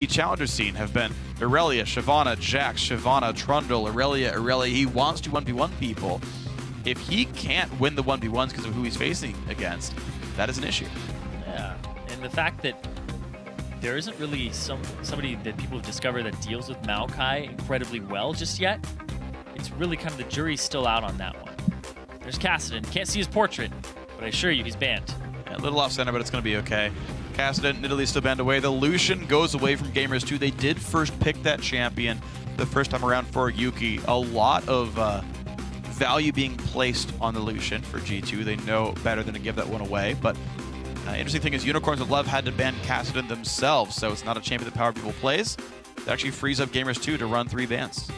challenger scene have been Irelia, Shyvana, Jax, Shyvana, Trundle, Irelia. He wants to 1v1 people. If he can't win the 1v1s because of who he's facing against, that is an issue. Yeah, and the fact that there isn't really somebody that people have discovered that deals with Maokai incredibly well just yet, it's really kind of the jury's still out on that one. There's Kassadin. Can't see his portrait, but I assure you he's banned. Yeah, a little off center, but it's going to be okay. Kassadin and Italy still banned away. The Lucian goes away from Gamers 2. They did first pick that champion the first time around for Yuki. A lot of value being placed on the Lucian for G2. They know better than to give that one away. But interesting thing is Unicorns of Love had to ban Kassadin themselves, so it's not a champion that Power People plays. That actually frees up Gamers 2 to run 3 bans.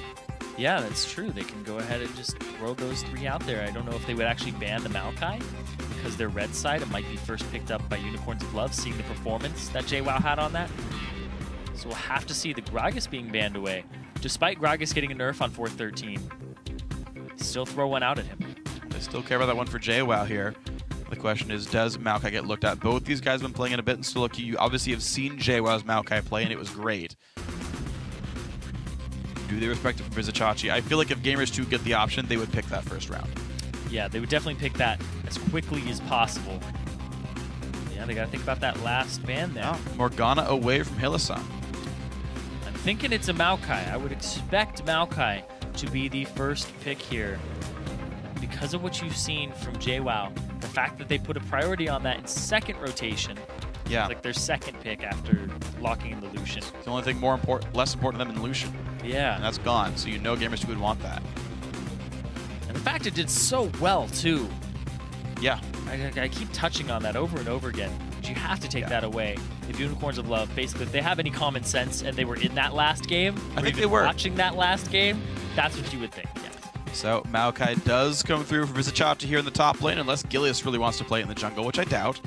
Yeah, that's true. They can go ahead and just throw those 3 out there. I don't know if they would actually ban the Maokai, because their red side, it might be first picked up by Unicorns of Love, seeing the performance that JWoww had on that. So we'll have to see the Gragas being banned away. Despite Gragas getting a nerf on 413, still throw one out at him. They still care about that one for JWoww here. The question is, does Maokai get looked at? Both these guys have been playing it a bit in solo queue. You obviously have seen JWoww's Maokai play, and it was great. Do they respect it from Vizicachi? I feel like if Gamers 2 get the option, they would pick that first round. Yeah, they would definitely pick that as quickly as possible. Yeah, they got to think about that last ban there. Oh, Morgana away from Hilisan. I'm thinking it's a Maokai. I would expect Maokai to be the first pick here. Because of what you've seen from JWoww, the fact that they put a priority on that in second rotation, yeah, like their second pick after locking in the Lucian. It's the only thing less important to them than Lucian. Yeah. And that's gone, so you know Gamers 2 would want that. And the fact it did so well, too. Yeah. I keep touching on that over and over again. But you have to take that away. If Unicorns of Love, basically, if they have any common sense and they were in that last game, I think they were watching that last game, that's what you would think. Yeah. So Maokai does come through for Vizicachi here in the top lane, unless Gilius really wants to play in the jungle, which I doubt.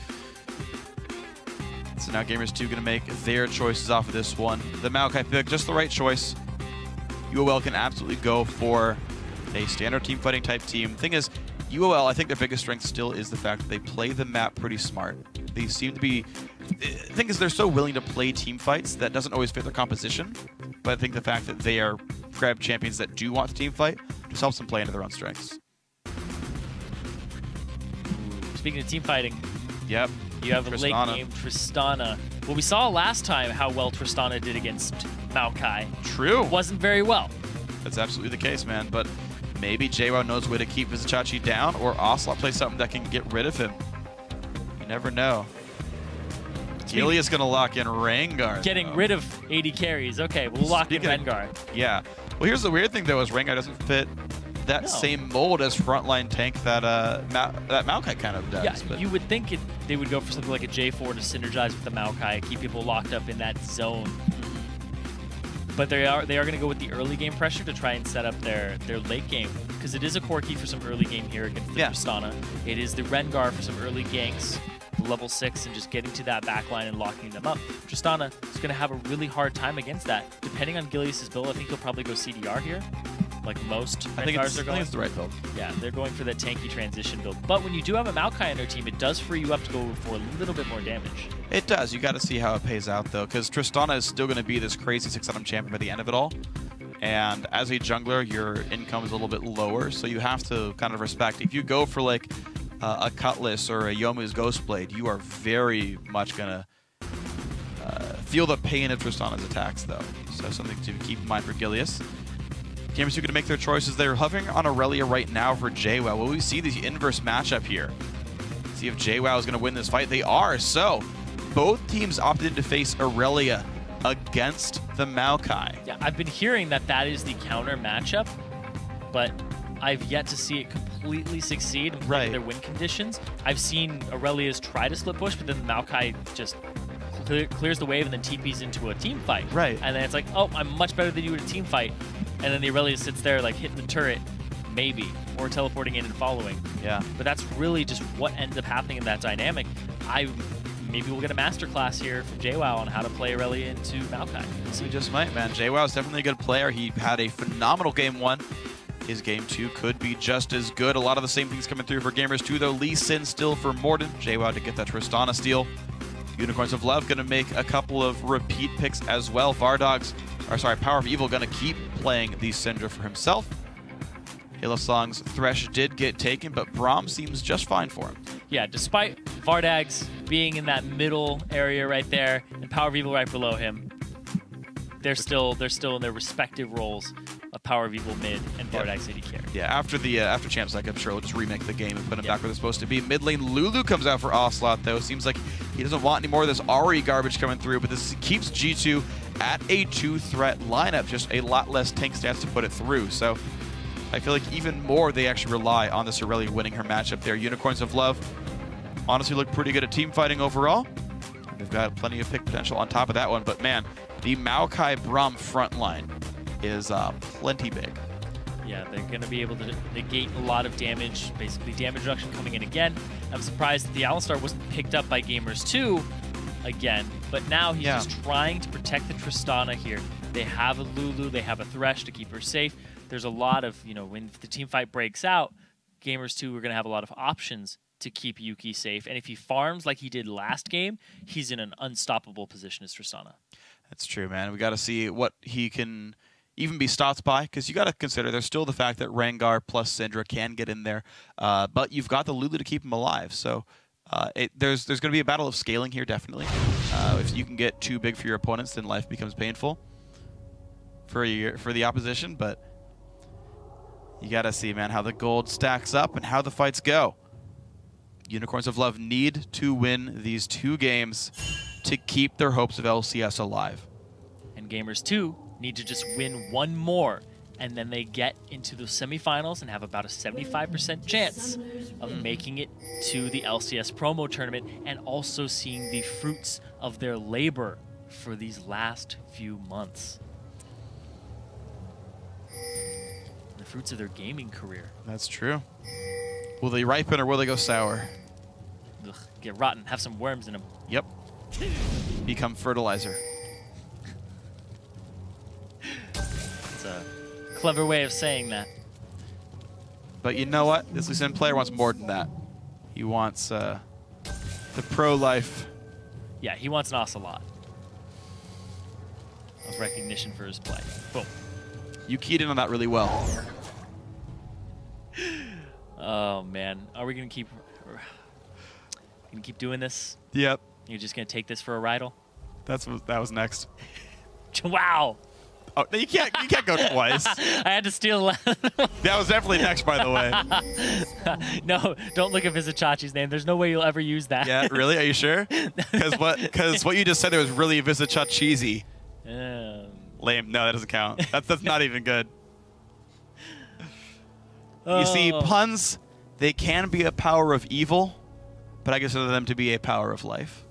So now Gamers 2 going to make their choices off of this one. The Maokai pick, just the right choice. UOL can absolutely go for a standard team fighting type team. Thing is, UOL, I think their biggest strength still is the fact that they play the map pretty smart. They seem to be... The thing is, they're so willing to play team fights that doesn't always fit their composition. But I think the fact that they are grab champions that do want to team fight just helps them play into their own strengths. Speaking of team fighting, yep, you have a late game Tristana. Well, we saw last time how well Tristana did against Maokai. True. It wasn't very well. That's absolutely the case, man. But maybe JWoww knows a way to keep Vizicachi down, or Ocelot plays something that can get rid of him. You never know. Gilius going to lock in Rengar. Getting rid of 80 carries. Okay, we'll lock in Rengar. Yeah. Well, here's the weird thing, though, is Rengar doesn't fit that same mold as frontline tank that that Maokai kind of does. Yeah, but you would think they would go for something like a J4 to synergize with the Maokai, keep people locked up in that zone. But they are going to go with the early game pressure to try and set up their late game, because it is a core key for some early game here against the Tristana. It is the Rengar for some early ganks, level 6, and just getting to that backline and locking them up. Tristana is going to have a really hard time against that. Depending on Gilius' build, I think he'll probably go CDR here, like most Rengars are going. I think it's the right build. Yeah, they're going for that tanky transition build. But when you do have a Maokai on their team, it does free you up to go for a little bit more damage. It does. You got to see how it pays out, though, because Tristana is still going to be this crazy 6-item champion by the end of it all. And as a jungler, your income is a little bit lower, so you have to kind of respect. If you go for like a Cutlass or a Yomu's Ghostblade, you are very much going to feel the pain of Tristana's attacks, though. So something to keep in mind for Gilius. Gamers who are going to make their choices. They're hovering on Irelia right now for JWoww. Will we see the inverse matchup here? See if JWoww is going to win this fight. They are. So both teams opted in to face Irelia against the Maokai. Yeah, I've been hearing that is the counter matchup, but I've yet to see it completely succeed in their win conditions. I've seen Aurelia's try to split push, but then the Maokai just clears the wave and then TPs into a team fight. Right. And then it's like, oh, I'm much better than you in a team fight. And then the Aurelia sits there like hitting the turret, maybe, or teleporting in and following. Yeah. But that's really just what ends up happening in that dynamic. Maybe we'll get a masterclass here from JWoww on how to play Aurelia into Maokai. We just might, man. JWoww is definitely a good player. He had a phenomenal game 1. His game 2 could be just as good. A lot of the same things coming through for Gamers 2, though. Lee Sin still for Morden. JWoww to get that Tristana steal. Unicorns of Love going to make a couple of repeat picks as well. Power of Evil going to keep playing the Syndra for himself. Hillsong's Thresh did get taken, but Braum seems just fine for him. Yeah, despite Vardags being in that middle area right there and Power of Evil right below him, they're still in their respective roles of Power of Evil mid and Vardags AD carry. Yeah, after Champs, like, I'm sure we'll just remake the game and put him back where they're supposed to be. Mid lane, Lulu comes out for Ocelot, though. Seems like he doesn't want any more of this Ahri garbage coming through, but this keeps G2 at a 2-threat lineup, just a lot less tank stats to put it through. So I feel like even more they actually rely on this Aurelia winning her matchup there. Unicorns of Love honestly look pretty good at team fighting overall. They've got plenty of pick potential on top of that one, but man, the Maokai Braum front line is plenty big. Yeah, they're going to be able to negate a lot of damage, basically damage reduction coming in again. I'm surprised that the Alistar wasn't picked up by Gamers 2 again, but now he's just trying to protect the Tristana here. They have a Lulu, they have a Thresh to keep her safe. There's a lot of, when the team fight breaks out, Gamers 2 are going to have a lot of options to keep Yuki safe. And if he farms like he did last game, he's in an unstoppable position as Tristana. That's true, man. We got to see what he can even be stopped by, because you got to consider there's still the fact that Rengar plus Syndra can get in there, but you've got the Lulu to keep him alive. So there's going to be a battle of scaling here, definitely. If you can get too big for your opponents, then life becomes painful for the opposition. But you got to see, man, how the gold stacks up and how the fights go. Unicorns of Love need to win these 2 games to keep their hopes of LCS alive. And Gamers 2 need to just win 1 more, and then they get into the semifinals and have about a 75% chance of making it to the LCS promo tournament and also seeing the fruits of their labor for these last few months. The fruits of their gaming career. That's true. Will they ripen or will they go sour? Ugh, get rotten. Have some worms in them. Yep. Become fertilizer. It's a clever way of saying that. But you know what? This Lucian player wants more than that. He wants the pro life. Yeah, he wants an Ocelot of recognition for his play. Boom. You keyed in on that really well. Oh man, are we gonna keep doing this? Yep. You're just gonna take this for a ride? That was next. Wow. Oh, no, you can't go twice. I had to steal. That was definitely next, by the way. No, don't look at Vizichachi's name. There's no way you'll ever use that. Yeah, really? Are you sure? Because what you just said there was really Vizichachizi. Lame. No, that doesn't count. That's not even good. You see, puns, they can be a power of evil, but I consider them to be a power of life.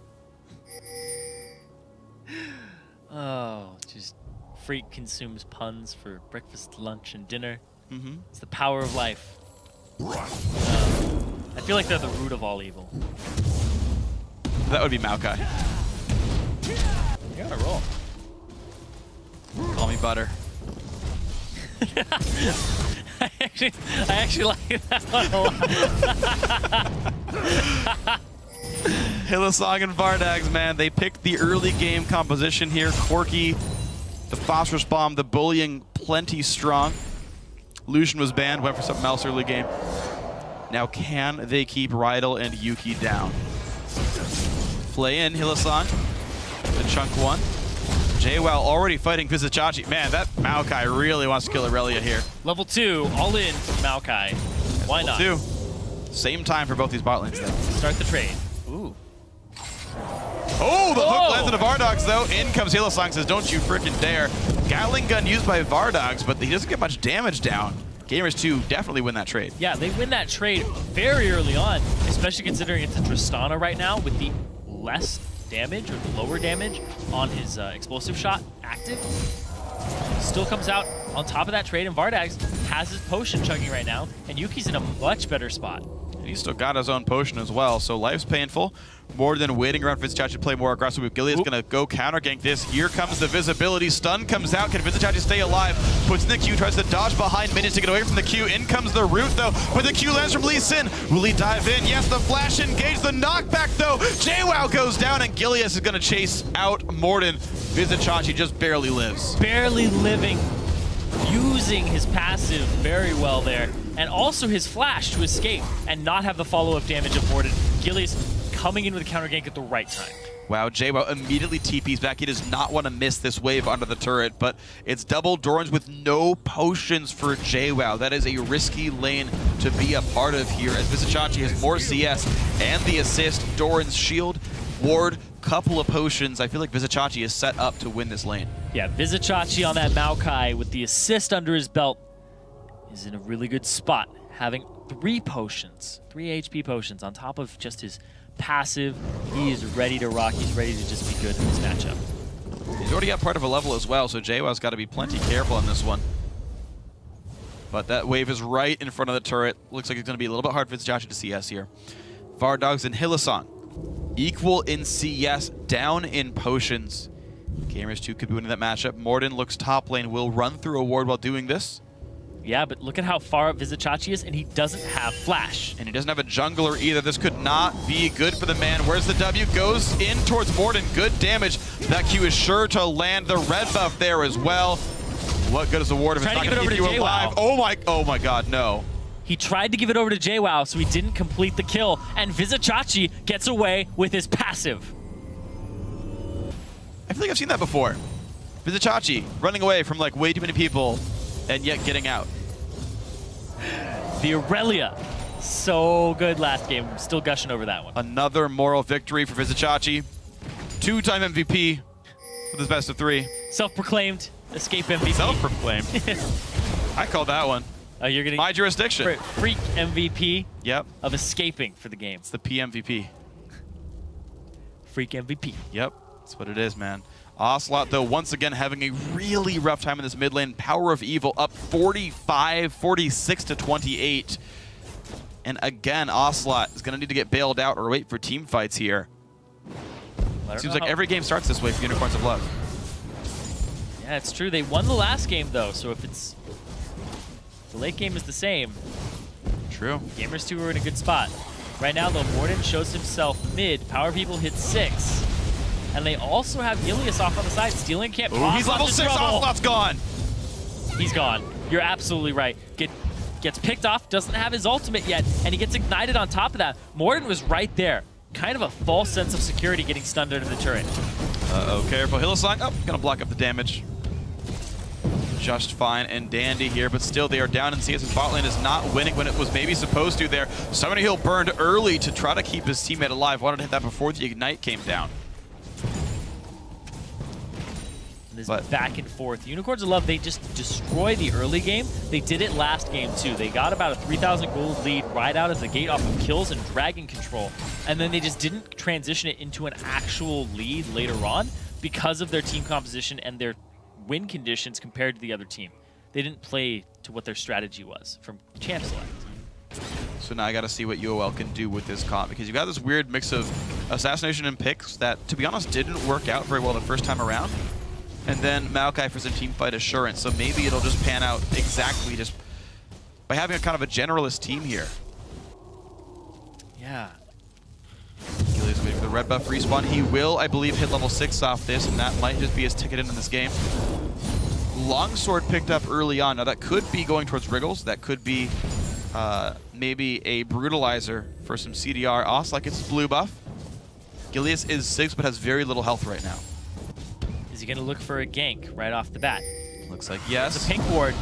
Oh, just Freak consumes puns for breakfast, lunch, and dinner. Mm-hmm. It's the power of life. I feel like they're the root of all evil. That would be Maokai. You're on a roll. Call me butter. I actually like that one a lot. Hillsong and Vardags, man, they picked the early game composition here. Corki, the phosphorus bomb, the bullying, plenty strong. Lucian was banned, went for something else early game. Now can they keep Rydell and Yuki down? Play in Hillsong, the chunk 1. JWoww already fighting Vizichachi. Man, that Maokai really wants to kill Aurelia here. Level 2, all in for Maokai. Why not? Level 2. Same time for both these bot lanes, though. Start the trade. Ooh. Oh, the hook lands into Vardogs, though. In comes Hillsong, says, don't you frickin' dare. Gatling gun used by Vardogs, but he doesn't get much damage down. Gamers 2 definitely win that trade. Yeah, they win that trade very early on, especially considering it's a Tristana right now with the less damage or the lower damage on his explosive shot active. Still comes out on top of that trade, and Vardags has his potion chugging right now, and Yuki's in a much better spot. He's still got his own potion as well, so life's painful. More than waiting around Vizichachi to play more aggressive. Gilia's going to go counter gank this. Here comes the visibility. Stun comes out. Can Vizichachi stay alive? Puts in the Q, tries to dodge behind minions to get away from the Q. In comes the root though, but the Q lands from Lee Sin. Will he dive in? Yes, the flash engage. The knockback though. JWoww goes down and Gilias is going to chase out Morden. Vizichachi just barely lives. Barely living, using his passive very well there, and also his flash to escape and not have the follow-up damage of Morden. Gilias coming in with a counter gank at the right time. Wow, JWoww immediately TPs back. He does not want to miss this wave under the turret, but it's double Dorans with no potions for JWoww. That is a risky lane to be a part of here, as Vizichachi has more CS and the assist. Doran's shield, ward, couple of potions. I feel like Vizichachi is set up to win this lane. Yeah, Vizichachi on that Maokai with the assist under his belt is in a really good spot, having 3 potions, 3 HP potions on top of just his passive. He is ready to rock. He's ready to just be good in this matchup. He's already got part of a level as well, so JWoww's got to be plenty careful on this one. But that wave is right in front of the turret. Looks like it's going to be a little bit hard for Vizichachi to CS here. Vardogs and Hylissang equal in CS, down in potions. Gamers 2 could be winning that matchup. Morden looks top lane, will run through a ward while doing this. Yeah, but look at how far up Vizichachi is, and he doesn't have flash. And he doesn't have a jungler either. This could not be good for the man. Where's the W? Goes in towards Morden. Good damage. That Q is sure to land the red buff there as well. What good is the ward if it's not going to keep you alive? Oh my god, no. He tried to give it over to JWoww, so he didn't complete the kill, and Vizichachi gets away with his passive. I feel like I've seen that before. Vizichachi running away from like way too many people and yet getting out. The Aurelia, so good last game. I'm still gushing over that one. Another moral victory for Vizichachi. 2-time MVP with his best of 3. Self-proclaimed escape MVP. Self-proclaimed. I call that one. You're gonna my jurisdiction. Freak MVP. Yep. Of escaping for the game. It's the PMVP. Freak MVP. Yep. That's what it is, man. Ocelot, though, once again having a really rough time in this mid lane. Power of Evil up 46 to 28. And again, Ocelot is going to need to get bailed out or wait for team fights here. Seems like every game starts this way for Unicorns of Love. Yeah, it's true. They won the last game, though, so if it's... the late game is the same. True. Gamers 2 are in a good spot. Right now, though, Morden shows himself mid. Power People hit 6. And they also have Gilias off on the side. Stealing can't pop. He's level 6. Ocelot's gone. He's gone. You're absolutely right. Gets picked off, doesn't have his ultimate yet, and he gets ignited on top of that. Morden was right there. Kind of a false sense of security getting stunned under the turret. Uh-oh, careful. Hylissang, gonna block up the damage. Just fine and dandy here, but still they are down in CS, and bot lane is not winning when it was maybe supposed to there. Summoner Heal burned early to try to keep his teammate alive. Wanted to hit that before the ignite came down. This back and forth. Unicorns of Love, they just destroy the early game. They did it last game too. They got about a 3,000 gold lead right out of the gate off of kills and dragon control. And then they just didn't transition it into an actual lead later on because of their team composition and their win conditions compared to the other team. They didn't play to what their strategy was from champ select. So now I got to see what UOL can do with this comp, because you got this weird mix of assassination and picks that, to be honest, didn't work out very well the first time around. And then Maokai for some teamfight assurance, so maybe it'll just pan out exactly just by having a kind of a generalist team here. Yeah. Gilias waiting for the red buff respawn. He will, I believe, hit level 6 off this, and that might just be his ticket into this game. Longsword picked up early on. Now that could be going towards Wriggles. That could be maybe a Brutalizer for some CDR. Like it's blue buff. Gilias is 6, but has very little health right now. Is he going to look for a gank right off the bat? Looks like yes. The pink ward.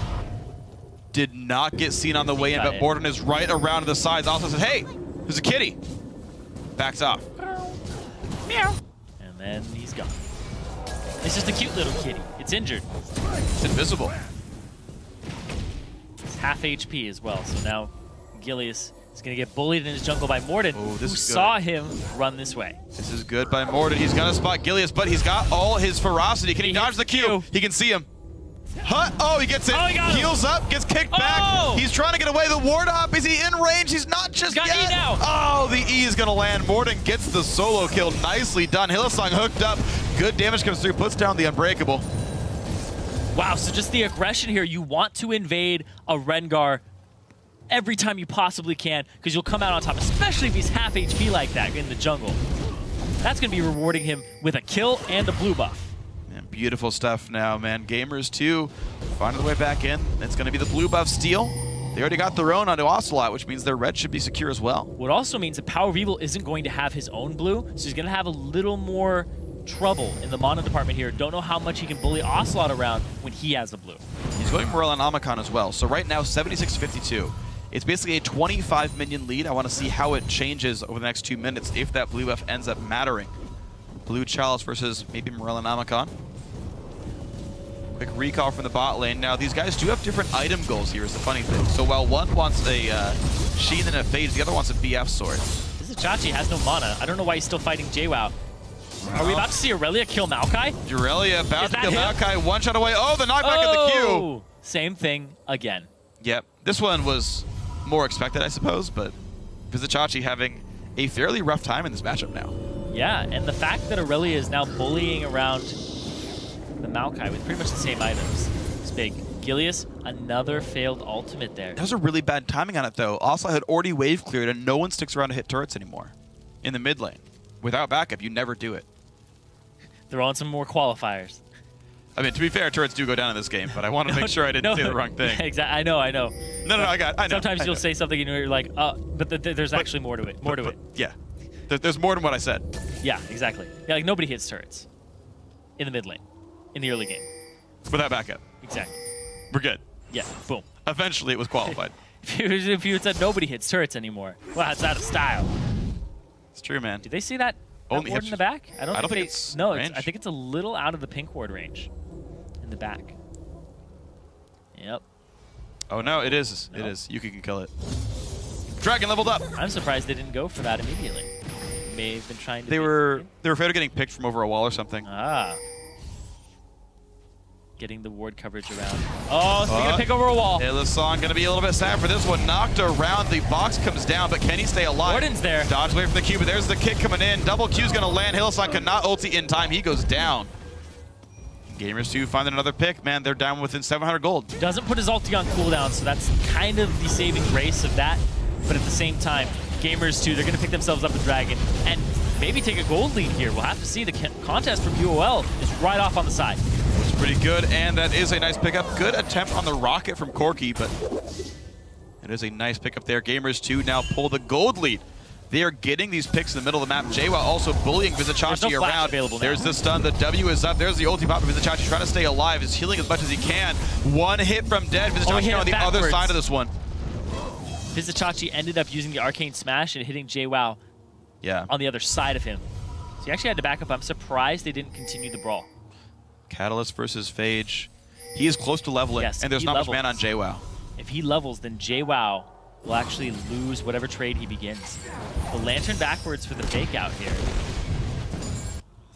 Did not get seen on the way in, but Morden is right around to the sides. Also says, hey, there's a kitty. Backs off. Meow. And then he's gone. It's just a cute little kitty. It's injured. It's invisible. It's half HP as well, so now Gilias is going to get bullied in his jungle by Morden, who saw him run this way. This is good by Morden. He's going to spot Gilias, but he's got all his ferocity. Can he dodge the Q? He can see him. Oh, he gets it. Oh, he got him. Heals up, gets kicked back. He's trying to get away. The ward hop. Is he in range? He's not just got yet. E now. Oh, the E is going to land. Morden gets the solo kill. Nicely done. Hillsong hooked up. Good damage comes through. Puts down the Unbreakable. Wow, so just the aggression here. You want to invade a Rengar every time you possibly can because you'll come out on top, especially if he's half HP like that in the jungle. That's going to be rewarding him with a kill and a blue buff. Man, beautiful stuff now, man. Gamers 2 finding their way back in. It's going to be the blue buff steal. They already got their own onto Ocelot, which means their red should be secure as well. What also means that Power of Evil isn't going to have his own blue, so he's going to have a little more trouble in the mono department here. Don't know how much he can bully Ocelot around when he has a blue. He's going Morel and Omicron as well. So right now, 76-52. It's basically a 25 minion lead. I want to see how it changes over the next 2 minutes if that blue buff ends up mattering. Blue Chalice versus maybe Morel and Omicron. Quick recall from the bot lane. Now, these guys do have different item goals here is the funny thing. So while one wants a Sheen and a Phase, the other wants a BF sword. This is Chachi has no mana. I don't know why he's still fighting JWoww. Are we about to see Aurelia kill Maokai? Aurelia about to kill Maokai. One shot away. Oh, the knockback in the queue. Same thing again. Yep. This one was more expected, I suppose, but Vizichachi having a fairly rough time in this matchup now. Yeah, and the fact that Aurelia is now bullying around the Maokai with pretty much the same items is big. Gilius, another failed ultimate there. That was a really bad timing on it, though. Also had already wave cleared, and no one sticks around to hit turrets anymore in the mid lane. Without backup, you never do it. They're on some more qualifiers. I mean, to be fair, turrets do go down in this game, but I want to make sure I didn't say the wrong thing. Exactly. I know. No, I know. Sometimes you'll say something and you're like, but there's actually more to it. More to it. Yeah. There's more than what I said. Yeah, exactly. Yeah, like nobody hits turrets in the mid lane, in the early game. Without backup. Exactly. We're good. Yeah, boom. Eventually, it was qualified. If you had said nobody hits turrets anymore, well, it's out of style. It's true, man. Did they see that Only ward in the back? I don't think it's no. range. I think it's a little out of the pink ward range in the back. Yep. Oh no, it is. No. It is. Yuki can kill it. Dragon leveled up. I'm surprised they didn't go for that immediately. May have been trying to. They were afraid of getting picked from over a wall or something. Ah. Getting the ward coverage around. Oh, speaking of pick over a wall. Hillsong going to be a little bit sad for this one. Knocked around. The box comes down, but can he stay alive? Warden's there. Dodge away from the Q, but there's the kick coming in. Double Q's going to land. Hillsong cannot ulti in time. He goes down. Gamers 2 finding another pick. Man, they're down within 700 gold. Doesn't put his ulti on cooldown, so that's kind of the saving grace of that. But at the same time, Gamers 2, they're going to pick themselves up a dragon and maybe take a gold lead here. We'll have to see. The contest from UOL is right off on the side. It's pretty good, and that is a nice pickup. Good attempt on the rocket from Corki, but it is a nice pickup there. Gamers 2 now pull the gold lead. They are getting these picks in the middle of the map. JWoww also bullying Vizichachi around. There's the stun. The W is up. There's the ulti pop. Vizichachi trying to stay alive. Is healing as much as he can. One hit from dead. Vizichachi on the other side of this one. Vizichachi ended up using the arcane smash and hitting JWoww on the other side of him. So he actually had to back up. I'm surprised they didn't continue the brawl. Catalyst versus Phage. He is close to leveling, and there's not much mana on JWoww. If he levels, then JWoww will actually lose whatever trade he begins. The Lantern backwards for the fake out here.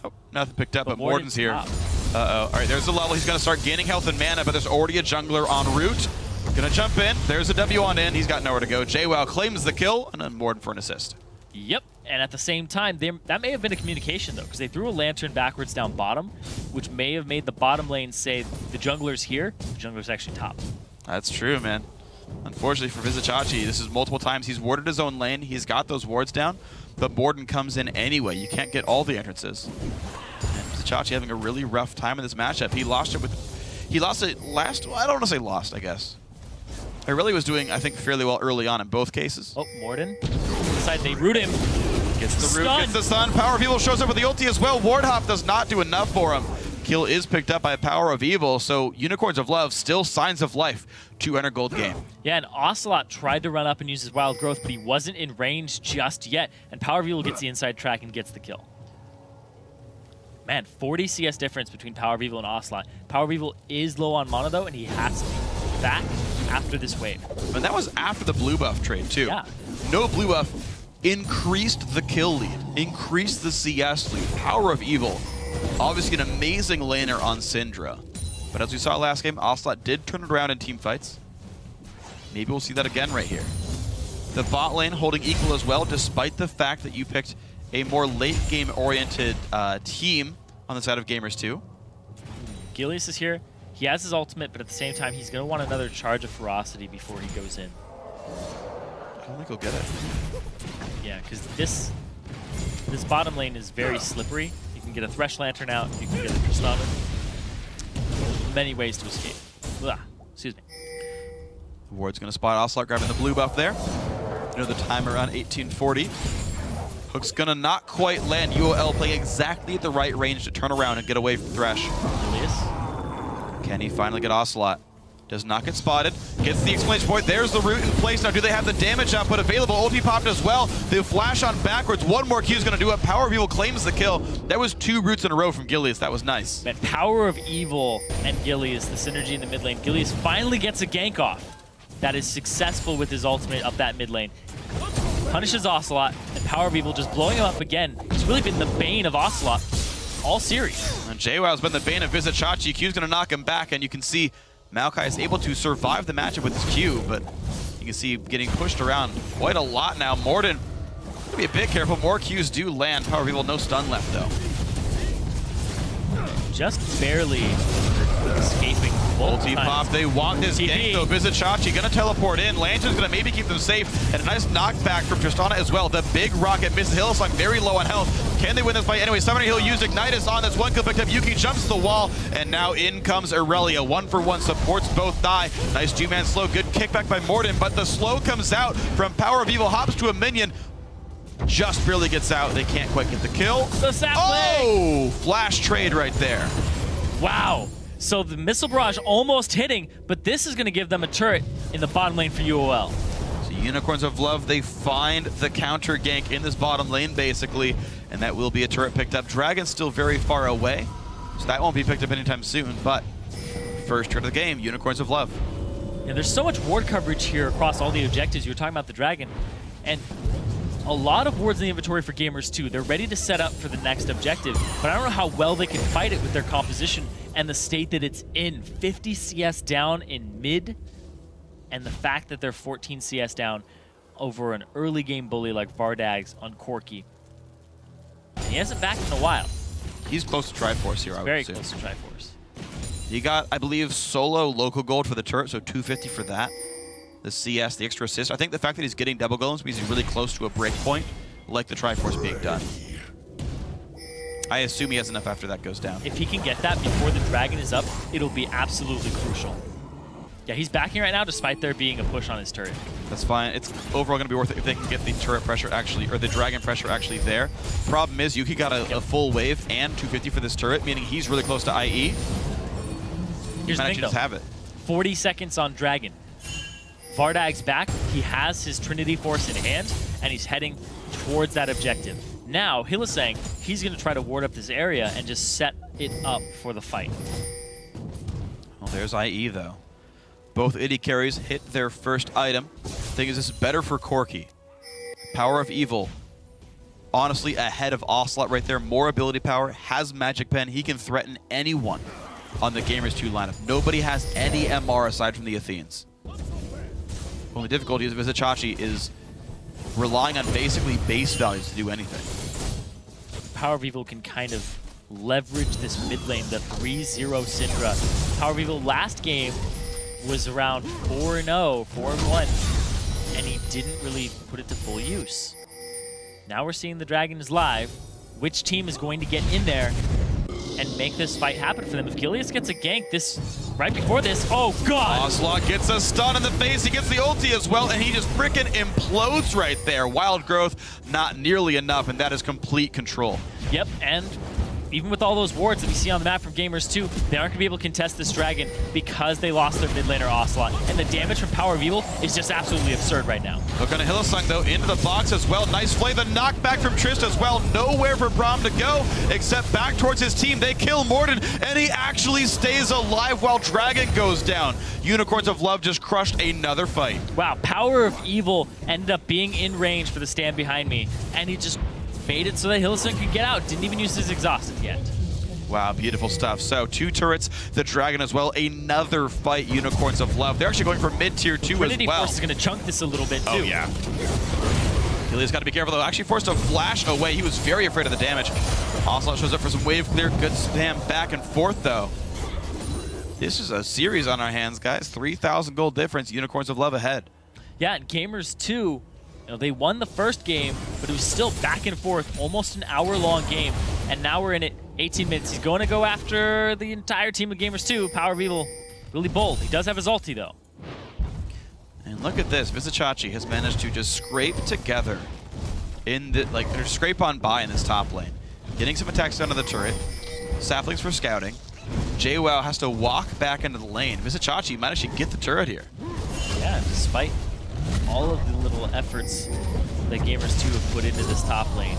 Oh, nothing picked up, but Morden's here. Uh-oh. All right, there's the level. He's going to start gaining health and mana, but there's already a jungler en route. Going to jump in. There's a W on in. He's got nowhere to go. JWoww claims the kill, and then Morden for an assist. Yep, and at the same time, that may have been a communication, though, because they threw a Lantern backwards down bottom, which may have made the bottom lane say the jungler's here, the jungler's actually top. That's true, man. Unfortunately for Vizichachi, this is multiple times he's warded his own lane. He's got those wards down, but Morden comes in anyway. You can't get all the entrances. And Vizichachi having a really rough time in this matchup. He lost it last, well, I don't want to say lost, I guess. He really was doing, I think, fairly well early on in both cases. Oh, Morden. Decide they root him. Gets the root, gets the stun. Power of Evil shows up with the ulti as well. Ward hop does not do enough for him. Kill is picked up by Power of Evil, so Unicorns of Love, still signs of life. 200 gold game. Yeah, and Ocelot tried to run up and use his wild growth, but he wasn't in range just yet. And Power of Evil gets the inside track and gets the kill. Man, 40 CS difference between Power of Evil and Ocelot. Power of Evil is low on mana, though, and he has to be back after this wave. And that was after the blue buff trade, too. Yeah. No blue buff increased the kill lead, increased the CS lead. Power of Evil, obviously an amazing laner on Syndra. But as we saw last game, Ocelot did turn it around in team fights. Maybe we'll see that again right here. The bot lane holding equal as well, despite the fact that you picked a more late game oriented team on the side of Gamers 2. Gilius is here. He has his ultimate, but at the same time, he's going to want another charge of ferocity before he goes in. I don't think he'll get it. Yeah, because this bottom lane is very slippery. You can get a Thresh Lantern out, you can get a Tristana. Many ways to escape. Ugh, excuse me. The ward's going to spot Ocelot grabbing the blue buff there. You know the time around 1840. Hook's going to not quite land. UOL playing exactly at the right range to turn around and get away from Thresh. Gilius. Can he finally get Ocelot? Does not get spotted. Gets the exclamation point. There's the root in place. Now, do they have the damage output available? Ulti popped as well. The flash on backwards. One more Q is going to do it. Power of Evil claims the kill. That was 2 roots in a row from Gilius. That was nice. Man, Power of Evil and Gilius, the synergy in the mid lane. Gilius finally gets a gank off. That is successful with his ultimate up that mid lane. Punishes Ocelot, and Power of Evil just blowing him up again. It's really been the bane of Ocelot all series. And JWoww's been the bane of Vizichachi. Q's going to knock him back, and you can see Maokai is able to survive the matchup with his Q, but you can see getting pushed around quite a lot now. Morden, be a bit careful. More Qs do land. Power of Evil, no stun left, though. Just barely escaping. Ulti pop, they want this gank though. Vizichachi gonna teleport in. Lantern's gonna maybe keep them safe. And a nice knockback from Tristana as well. The big rocket misses Hillsong very low on health. Can they win this fight? Anyway, Summoner Hill used Ignitus on this one kill picked up. Yuki jumps to the wall, and now in comes Aurelia. 1-for-1 supports both die. Nice G-Man slow, good kickback by Morden, but the slow comes out from Power of Evil, hops to a minion. Just barely gets out. They can't quite get the kill. The sapling! Oh! Flash trade right there. Wow. So the Missile Barrage almost hitting, but this is going to give them a turret in the bottom lane for UOL. So Unicorns of Love, they find the counter gank in this bottom lane, basically, and that will be a turret picked up. Dragon's still very far away, so that won't be picked up anytime soon, but first turret of the game, Unicorns of Love. Yeah, there's so much ward coverage here across all the objectives. You were talking about the Dragon, and a lot of wards in the inventory for Gamers 2. They're ready to set up for the next objective, but I don't know how well they can fight it with their composition and the state that it's in. 50 CS down in mid, and the fact that they're 14 CS down over an early game bully like Vardags on Corki. He hasn't backed in a while. He's close to Triforce here, I would Very say. close to Triforce. He got, I believe, solo local gold for the turret, so 250 for that. The CS, the extra assist. I think the fact that he's getting double golems means he's really close to a break point, like the Triforce being done. I assume he has enough after that goes down. If he can get that before the Dragon is up, it'll be absolutely crucial. Yeah, he's backing right now despite there being a push on his turret. That's fine. It's overall going to be worth it if they can get the turret pressure actually, or the Dragon pressure actually there. Problem is, Yuki got a full wave and 250 for this turret, meaning he's really close to IE. Here's the thing, just have it. 40 seconds on Dragon. Vardag's back, he has his Trinity Force in hand, and he's heading towards that objective. Now, Hylissang, he's going to try to ward up this area and just set it up for the fight. Well, there's IE, though. Both AD carries hit their first item. Thing is, this is better for Corki. Power of Evil, honestly, ahead of Ocelot right there. More ability power, has Magic Pen. He can threaten anyone on the Gamers 2 lineup. Nobody has any MR aside from the Athenes. Only difficulty is Vizichachi is relying on basically base values to do anything. Power of Evil can kind of leverage this mid lane, the 3-0 Syndra. Power of Evil last game was around 4-0, 4-1, and he didn't really put it to full use. Now we're seeing the Dragons live. Which team is going to get in there and make this fight happen for them? If Gilius gets a gank right before this, oh god! Ocelot gets a stun in the face, he gets the ulti as well, and he just freaking implodes right there. Wild Growth, not nearly enough, and that is complete control. Yep, and even with all those wards that we see on the map from Gamers 2, they aren't going to be able to contest this Dragon because they lost their mid laner Ocelot. And the damage from Power of Evil is just absolutely absurd right now. Look on a Hylissang, though, into the box as well. Nice play, the knockback from Trist as well. Nowhere for Braum to go, except back towards his team. They kill Morden, and he actually stays alive while Dragon goes down. Unicorns of Love just crushed another fight. Wow, Power of Evil ended up being in range for the stand behind me, and he just made it so that Hylissang could get out. Didn't even use his exhausted yet. Wow, beautiful stuff. So 2 turrets, the Dragon as well. Another fight, Unicorns of Love. They're actually going for mid-tier 2 Trinity as well. Force is going to chunk this a little bit, too. Oh, yeah. Gilly's got to be careful, though. Actually forced to flash away. He was very afraid of the damage. Ocelot shows up for some wave clear. Good spam back and forth, though. This is a series on our hands, guys. 3,000 gold difference. Unicorns of Love ahead. Yeah, and Gamers 2, you know, they won the first game, but it was still back and forth, almost an hour-long game. And now we're in it 18 minutes. He's going to go after the entire team of Gamers 2. Power of Evil, really bold. He does have his ulti, though. And look at this. Vizicachi has managed to just scrape together in the, like, or scrape on by in this top lane. Getting some attacks down to the turret. Saplings for scouting. JWoww has to walk back into the lane. Vizicachi managed to get the turret here. Yeah, despite all of the little efforts that Gamers 2 have put into this top lane,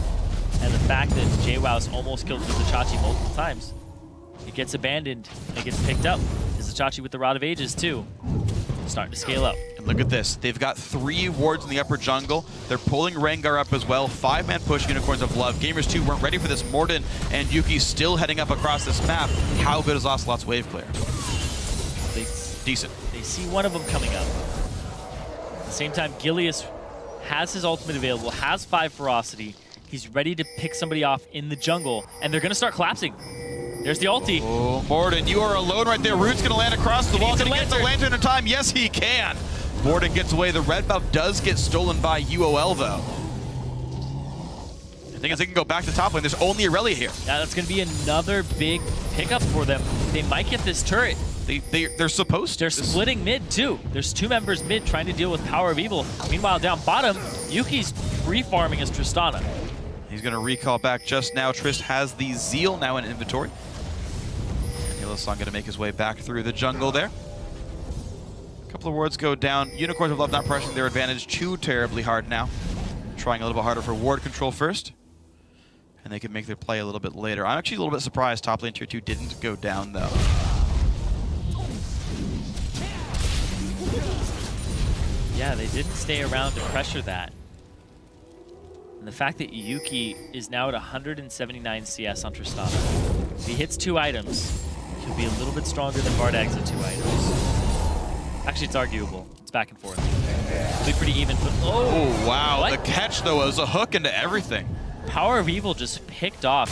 and the fact that JWoww's almost killed Vizicachi multiple times, it gets abandoned and it gets picked up. Vizicachi with the Rod of Ages, too. Starting to scale up. And look at this. They've got 3 wards in the upper jungle. They're pulling Rengar up as well. 5-man push, Unicorns of Love. Gamers 2 weren't ready for this. Morden and Yuki still heading up across this map. How good is Ocelot's wave clear? Decent. They see one of them coming up. At the same time, Gilius has his ultimate available, has 5 ferocity. He's ready to pick somebody off in the jungle, and they're going to start collapsing. There's the ulti. Oh, Morden, you are alone right there. Root's going to land across the wall. Can he get the lantern in time? Yes, he can. Morden gets away. The red buff does get stolen by UOL, though. The thing is, they can go back to top lane. There's only Aurelia here. Yeah, that's going to be another big pickup for them. They might get this turret. They're supposed to. They're splitting mid, too. There's 2 members mid trying to deal with Power of Evil. Meanwhile, down bottom, Yuki's free farming as Tristana. He's going to recall back just now. Trist has the Zeal now in inventory. Hylissang going to make his way back through the jungle there. A couple of wards go down. Unicorns of Love not pressing their advantage too terribly hard now. Trying a little bit harder for ward control first. And they can make their play a little bit later. I'm actually a little bit surprised top lane tier 2 didn't go down, though. Yeah, they didn't stay around to pressure that. And the fact that Yuki is now at 179 CS on Tristana. If he hits 2 items, he'll be a little bit stronger than Bardag's at 2 items. Actually, it's arguable. It's back and forth. It'll be pretty even. But, oh, wow. What? The catch, though, was a hook into everything. Power of Evil just picked off.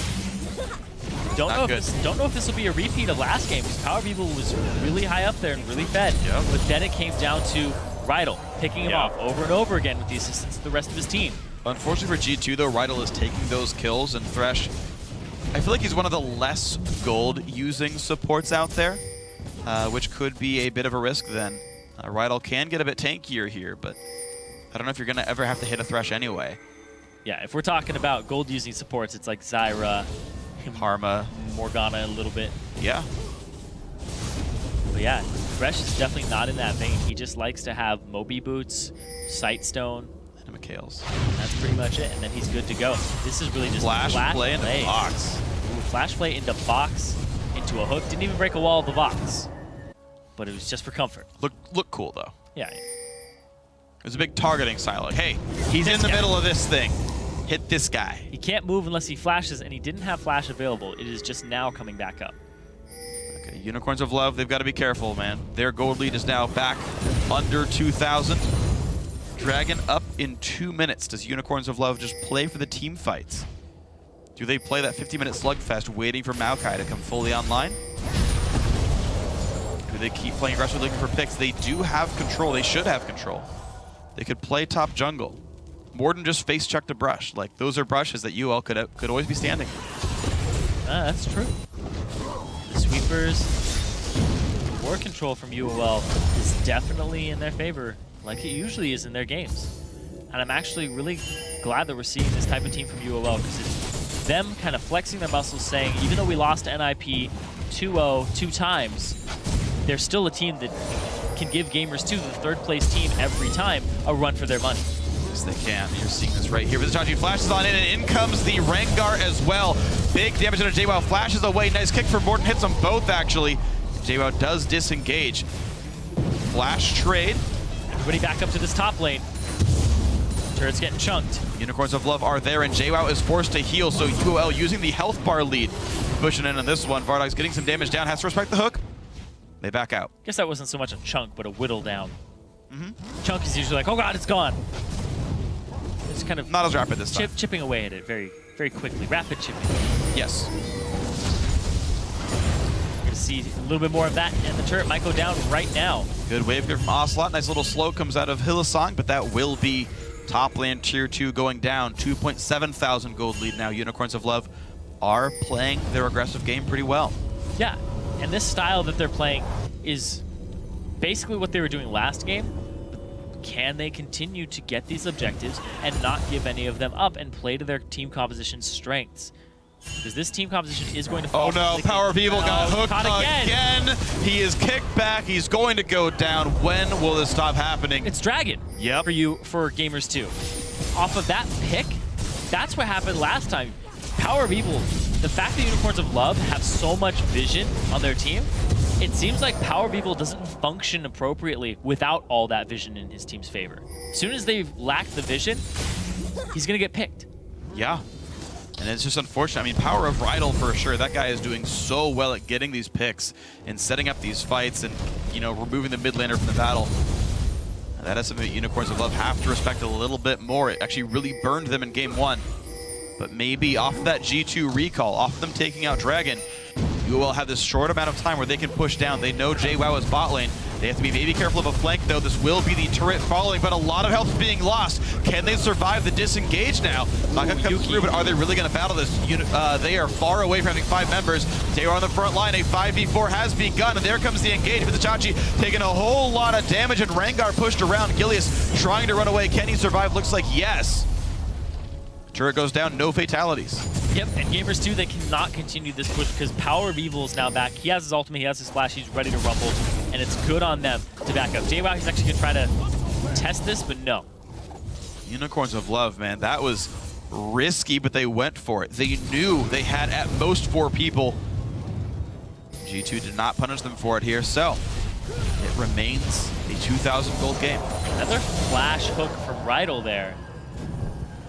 Don't know if this will be a repeat of last game, because Power of Evil was really high up there and really fed. Yep. But then it came down to Rydal picking him off over and over again with the assistance of the rest of his team. Unfortunately for G2, though, Rydal is taking those kills, and Thresh, I feel like he's one of the less gold-using supports out there, which could be a bit of a risk then. Rydal can get a bit tankier here, but I don't know if you're going to ever have to hit a Thresh anyway. Yeah, if we're talking about gold-using supports, it's like Zyra, Karma, Morgana a little bit. Yeah. But yeah, Thresh is definitely not in that vein. He just likes to have Moby Boots, Sightstone, and McHale's. That's pretty much it, and then he's good to go. This is really just flash play into box. Ooh, flash play into box, into a hook. Didn't even break a wall of the box, but it was just for comfort. Look cool though. Yeah. It was a big targeting style. Like, hey, he's in the middle of this thing. Hit this guy. He can't move unless he flashes, and he didn't have flash available. It is just now coming back up. Okay, Unicorns of Love, they've got to be careful, man. Their gold lead is now back under 2,000. Dragon up in 2 minutes. Does Unicorns of Love just play for the team fights? Do they play that 50-minute slugfest waiting for Maokai to come fully online? Do they keep playing aggressively looking for picks? They do have control. They should have control. They could play top jungle. Morden just face checked a brush. Like, those are brushes that UL could always be standing. That's true. The sweepers, ward control from UOL is definitely in their favor, like it usually is in their games. And I'm actually really glad that we're seeing this type of team from UOL, because it's them kind of flexing their muscles, saying, even though we lost to NIP 2-0 2 times, they're still a team that can give Gamers 2, the third-place team every time, a run for their money. Yes, they can. You're seeing this right here. Vizicachi flashes on in, and in comes the Rengar as well. Big damage into JWoww. Flashes away. Nice kick from Morden. Hits them both, actually. JWoww does disengage. Flash trade. Everybody back up to this top lane. Turret's getting chunked. Unicorns of Love are there, and JWoww is forced to heal, so UOL using the health bar lead. Pushing in on this one. Vardog's getting some damage down, has to respect the hook. They back out. Guess that wasn't so much a chunk, but a whittle down. Chunk is usually like, oh god, it's gone. It's kind of not as rapid this time. Chipping away at it very, very quickly. Rapid chipping. Yes. We're going to see a little bit more of that, and the turret might go down right now. Good wave here from Ocelot. Nice little slow comes out of Hylissang, but that will be top lane tier 2 going down. 2.7 thousand gold lead now. Unicorns of Love are playing their aggressive game pretty well. Yeah, and this style that they're playing is basically what they were doing last game. Can they continue to get these objectives and not give any of them up and play to their team composition's strengths? Because this team composition is going to fall. Oh no, Power of Evil got hooked again. He is kicked back. He's going to go down. When will this stop happening? It's Dragon for Gamers 2. Off of that pick, that's what happened last time. Power of Evil, the fact that Unicorns of Love have so much vision on their team, it seems like Power of Evil doesn't function appropriately without all that vision in his team's favor. As soon as they lack the vision, he's going to get picked. Yeah. And it's just unfortunate. I mean, Power of Rydell for sure. That guy is doing so well at getting these picks and setting up these fights and, you know, removing the mid laner from the battle. And that is something that Unicorns of Love have to respect a little bit more. It actually really burned them in game 1. But maybe off of that G2 recall, off of them taking out Dragon, you will have this short amount of time where they can push down. They know JWoww is bot lane. They have to be maybe careful of a flank, though. This will be the turret following, but a lot of health is being lost. Can they survive the disengage now? Not going to come through, but are they really going to battle this? They are far away from having 5 members. They are on the front line. A 5v4 has begun, and there comes the engage with the Chachi taking a whole lot of damage, and Rengar pushed around. Gilius trying to run away. Can he survive? Looks like yes. Turret goes down, no fatalities. Yep, and Gamers 2, they cannot continue this push because Power of Evil is now back. He has his ultimate, he has his flash, he's ready to rumble, and it's good on them to back up. JWoww, he's actually going to try to test this, but no. Unicorns of Love, man, that was risky, but they went for it. They knew they had at most 4 people. G2 did not punish them for it here, so it remains a 2,000 gold game. Another flash hook from Rydell there.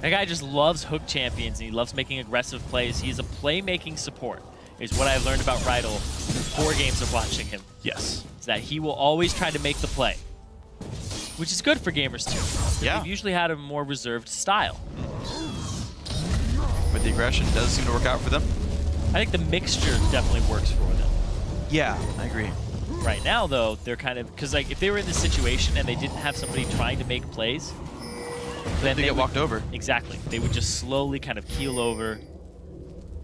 That guy just loves hook champions, and he loves making aggressive plays. He's a playmaking support, is what I've learned about Rydell in 4 games of watching him. Yes. Is that he will always try to make the play, which is good for Gamers 2. Yeah. They've usually had a more reserved style. But the aggression does seem to work out for them. I think the mixture definitely works for them. Yeah, I agree. Right now, though, they're kind of... Because like, if they were in this situation and they didn't have somebody trying to make plays, then they get walked over. Exactly. They would just slowly kind of keel over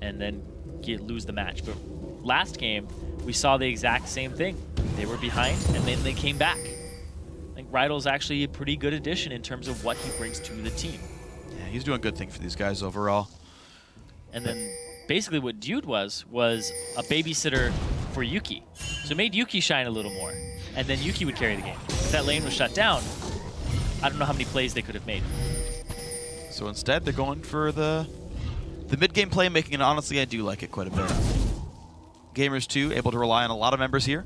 and then lose the match. But last game, we saw the exact same thing. They were behind, and then they came back. I think Rydell's actually a pretty good addition in terms of what he brings to the team. Yeah, he's doing a good thing for these guys overall. And then basically what Dude was a babysitter for Yuki. So it made Yuki shine a little more. And then Yuki would carry the game. If that lane was shut down, I don't know how many plays they could have made. So instead, they're going for the mid-game playmaking, and honestly, I do like it quite a bit. Gamers 2, able to rely on a lot of members here.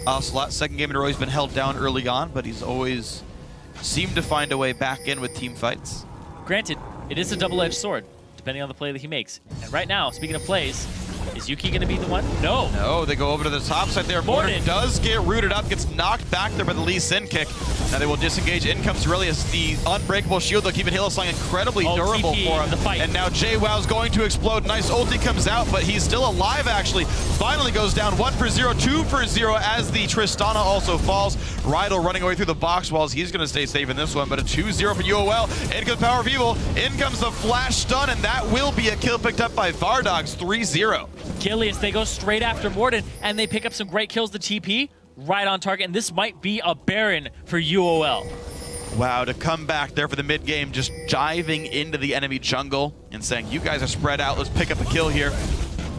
Ocelot, second game in a row, he's been held down early on, but he's always seemed to find a way back in with team fights. Granted, it is a double-edged sword, depending on the play that he makes. And right now, speaking of plays, is Yuki going to be the one? No. No, they go over to the top side there. Morden does get rooted up, gets knocked back there by the Lee Sin kick. Now they will disengage. In comes Aurelius, the unbreakable shield. They'll keep it Hylissang incredibly durable TP for him. The fight. And now JWoww's going to explode. Nice ulti comes out, but he's still alive actually. Finally goes down 1 for 0, 2 for 0 as the Tristana also falls. Rydell running away through the box walls. He's going to stay safe in this one, but a 2-0 for UOL. In comes Power of Evil. In comes the flash stun, and that will be a kill picked up by Vardogs, 3-0. Gilius, they go straight after Morden, and they pick up some great kills to TP, right on target, and this might be a Baron for UOL. Wow, to come back there for the mid-game, just diving into the enemy jungle and saying, you guys are spread out, let's pick up a kill here.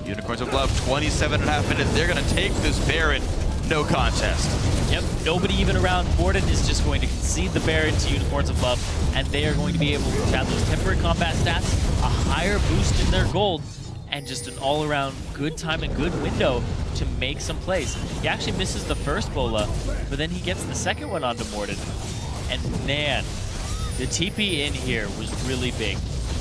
Unicorns of Love, 27.5 minutes, they're gonna take this Baron, no contest. Yep, nobody even around. Morden is just going to concede the Baron to Unicorns of Love, and they are going to be able to have those temporary combat stats, a higher boost in their gold, and just an all-around good time and good window to make some plays. He actually misses the first bola, but then he gets the second one onto Morden. And man, The TP in here was really big.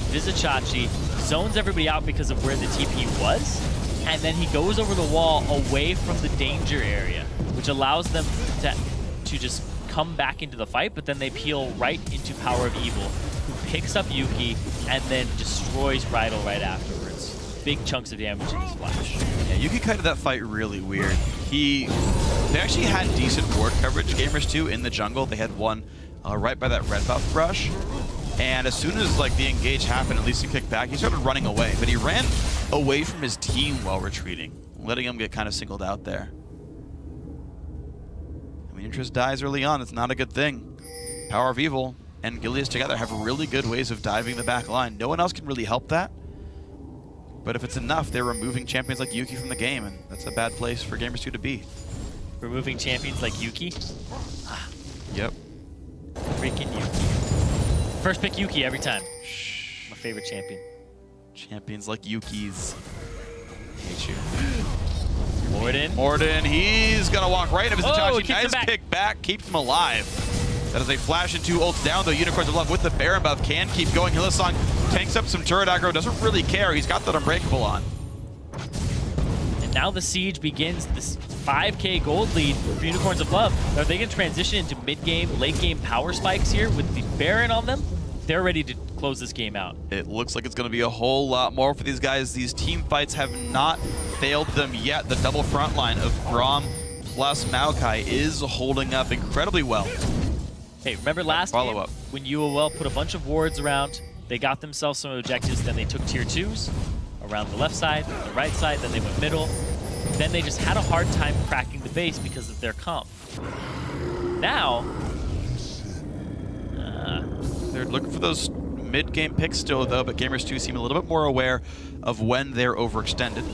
Vizichachi zones everybody out because of where the TP was, and then he goes over the wall away from the danger area, which allows them to just come back into the fight, but then they peel right into Power of Evil, who picks up Yuki and then destroys Rydal right afterwards. Big chunks of damage in his flash. Yeah, Yuki kited that fight really weird. They actually had decent ward coverage, Gamers 2, in the jungle. They had one right by that red buff brush. And as soon as like the engage happened, at least he kicked back, he started running away. But he ran away from his team while retreating, letting him get kind of singled out there. I mean, Interest dies early on. It's not a good thing. Power of Evil and Gilius together have really good ways of diving the back line. No one else can really help that. But if it's enough, they're removing champions like Yuki from the game, and that's a bad place for Gamers 2 to be. Removing champions like Yuki? Yep. Freaking Yuki. First pick Yuki every time. My favorite champion. Champions like Yuki's. Hate you. Morden, he's gonna walk right into Vizichachi. Nice kick back, keeps him alive. That is a flash and 2 ults down, though. Unicorns of Love with the Baron buff can keep going. Hillsong tanks up some turret aggro, doesn't really care. He's got that Unbreakable on. And now the siege begins. This 5k gold lead for Unicorns of Love. Are they going to transition into mid-game, late-game power spikes here with the Baron on them? They're ready to close this game out. It looks like it's going to be a whole lot more for these guys. These team fights have not failed them yet. The double front line of Grom plus Maokai is holding up incredibly well. Hey, remember last game when UOL put a bunch of wards around, they got themselves some objectives, then they took tier 2s around the left side, the right side, then they went middle. Then they just had a hard time cracking the base because of their comp. Now, they're looking for those mid-game picks still, though, but Gamers 2 seem a little bit more aware of when they're overextended.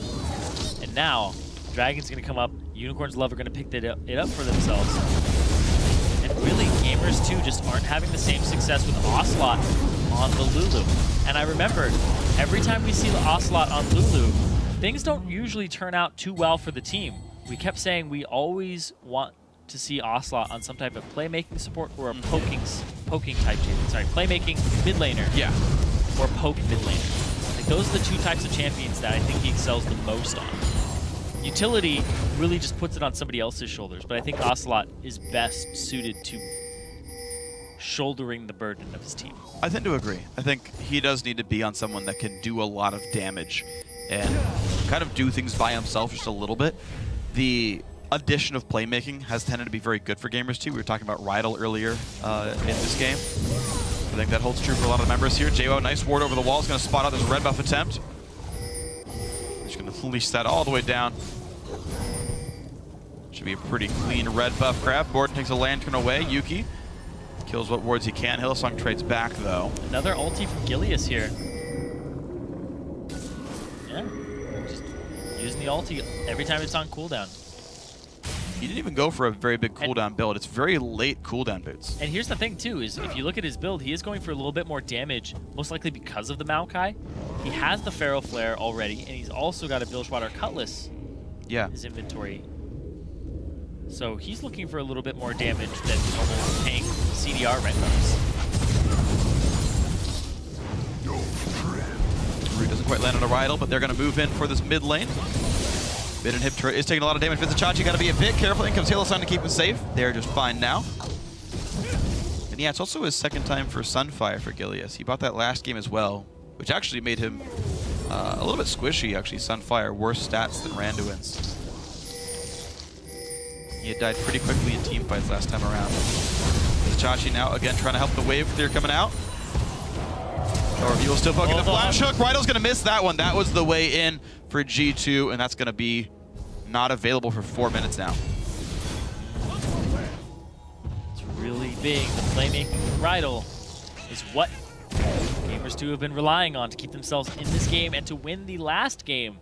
And now, Dragon's going to come up. Unicorns of Love are going to pick it up for themselves. And really, Gamers 2 just aren't having the same success with Ocelot on the Lulu. And I remember, every time we see the Ocelot on Lulu, things don't usually turn out too well for the team. We kept saying we always want to see Ocelot on some type of playmaking support or a poking type champion. Sorry, playmaking mid laner. Yeah. Or poke mid laner. Like, those are the 2 types of champions that I think he excels the most on. Utility really just puts it on somebody else's shoulders, but I think Ocelot is best suited to shouldering the burden of his team. I tend to agree. I think he does need to be on someone that can do a lot of damage and kind of do things by himself just a little bit. The addition of playmaking has tended to be very good for Gamers 2. We were talking about Rydal earlier in this game. I think that holds true for a lot of the members here. JWoww, nice ward over the wall. Is going to spot out this red buff attempt. He's going to unleash that all the way down. Should be a pretty clean red buff grab. Morden takes a lantern away. Yuki kills what wards he can. Hillsong trades back, though. Another ulti from Gilius here. Yeah, just using the ulti every time it's on cooldown. He didn't even go for a very big cooldown build. It's very late cooldown boots. And here's the thing, too, is if you look at his build, he is going for a little bit more damage, most likely because of the Maokai. He has the Pharaoh Flare already, and he's also got a Bilgewater Cutlass in his inventory. So he's looking for a little bit more damage than normal tank CDR red buffs. Root doesn't quite land on a Rydal, but they're going to move in for this mid lane. Mid and hip turret is taking a lot of damage. Vizichachi got to be a bit careful. In comes Hillsong to keep him safe. They're just fine now. And yeah, it's also his second time for Sunfire for Gilius. He bought that last game as well, which actually made him a little bit squishy, actually. Sunfire, worse stats than Randuin's. He had died pretty quickly in team fights last time around. Vizichachi now, again, trying to help the wave clear coming out. Or View will still poking the flash hook. Rydal's going to miss that one. That was the way in for G2, and that's going to be not available for 4 minutes now. It's really big. The playmaking with Rydal is what Gamers 2 have been relying on to keep themselves in this game and to win the last game.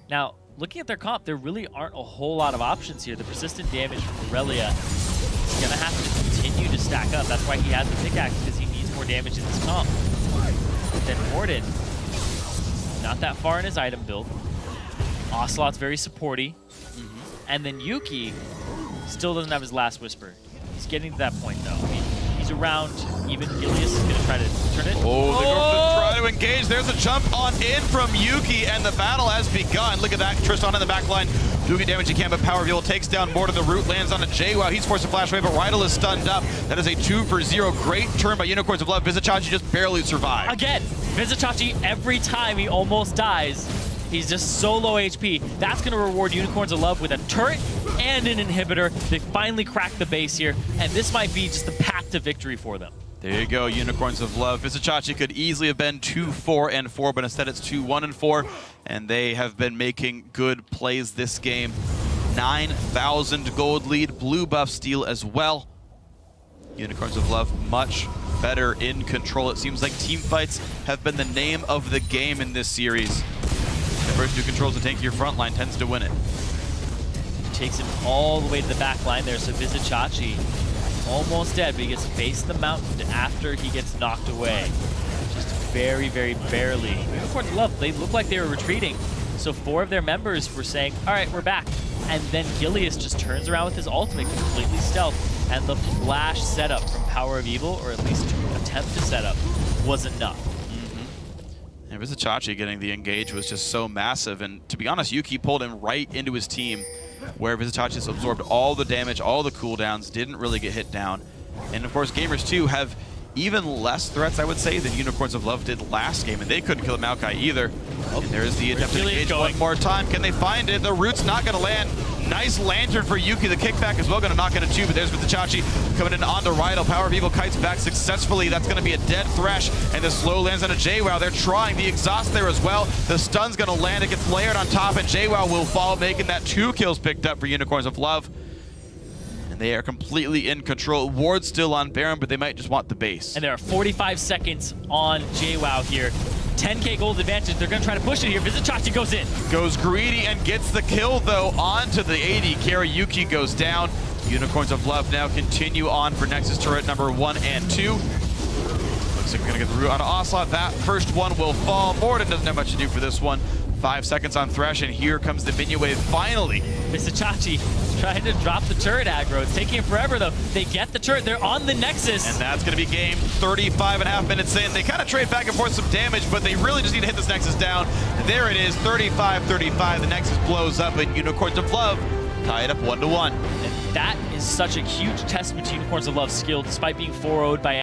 Now, looking at their comp, there really aren't a whole lot of options here. The persistent damage from Aurelia is going to have to continue to stack up. That's why he has the pickaxe, because he needs more damage in his comp. Then Morden, not that far in his item build. Ocelot's very supporty. And then Yuki still doesn't have his last whisper. He's getting to that point, though. I mean, He's around. Even Gilius is going to try to turn it. Oh, they go to try to engage. There's a jump on in from Yuki, and the battle has begun. Look at that. Tristan in the back line. Doing damage he can, but Power Evil takes down more to the root, lands on a JWoww. He's forced to flash away, but Rydell is stunned up. That is a 2-for-0. Great turn by Unicorns of Love. Vizicsacsi just barely survived. Again, Vizicsacsi, every time he almost dies, he's just so low HP. That's going to reward Unicorns of Love with a turret and an inhibitor. They finally cracked the base here, and this might be just the path to victory for them. There you go, Unicorns of Love. Vizicsacsi could easily have been 2-4-4, but instead it's 2-1-4, and they have been making good plays this game. 9,000 gold lead, blue buff steal as well. Unicorns of Love much better in control. It seems like team fights have been the name of the game in this series. The person who controls the tankier front line tends to win it. Takes him all the way to the back line there, so Vizicsacsi almost dead, but he gets faced the mountain after he gets knocked away. Just very, very barely. Unicorns of Love, they look like they were retreating. So 4 of their members were saying, all right, we're back. And then Gilius just turns around with his ultimate, completely stealth. And the flash setup from Power of Evil, or at least to attempt to set up, was enough. And Vizicsacsi getting the engage was just so massive. And to be honest, Yuki pulled him right into his team, where Vizicsacsi just absorbed all the damage, all the cooldowns, didn't really get hit down. And of course, Gamers 2 have even less threats, I would say, than Unicorns of Love did last game, and they couldn't kill Maokai either. And there's the attempt to engage one more time. Can they find it? The root's not going to land. Nice lantern for Yuki. The kickback is well going to knock into 2, but there's Vizicsacsi coming in onto Rydell. Power of Evil kites back successfully. That's going to be a dead Thresh, and the slow lands on a JWoww. They're trying the exhaust there as well. The stun's going to land. It gets layered on top, and JWoww will fall, making that 2 kills picked up for Unicorns of Love. And they are completely in control. Ward's still on Baron, but they might just want the base. And there are 45 seconds on JWoww here. 10k gold advantage. They're going to try to push it here. Vizicsacsi goes in. Goes greedy and gets the kill, though, onto the AD carry. Yuki goes down. Unicorns of Love now continue on for Nexus turret number 1 and 2. Looks like we're going to get the root on Ocelot. That first one will fall. Morden doesn't have much to do for this one. 5 seconds on Thresh, and here comes the minion wave finally. Vizicsacsi trying to drop the turret aggro. It's taking it forever, though. They get the turret. They're on the Nexus. And that's going to be game. 35.5 minutes in. They kind of trade back and forth some damage, but they really just need to hit this Nexus down. And there it is, 35-35. The Nexus blows up, and Unicorns of Love tie it up 1-1. And that is such a huge testament to Unicorns of Love's skill, despite being 4-0'd by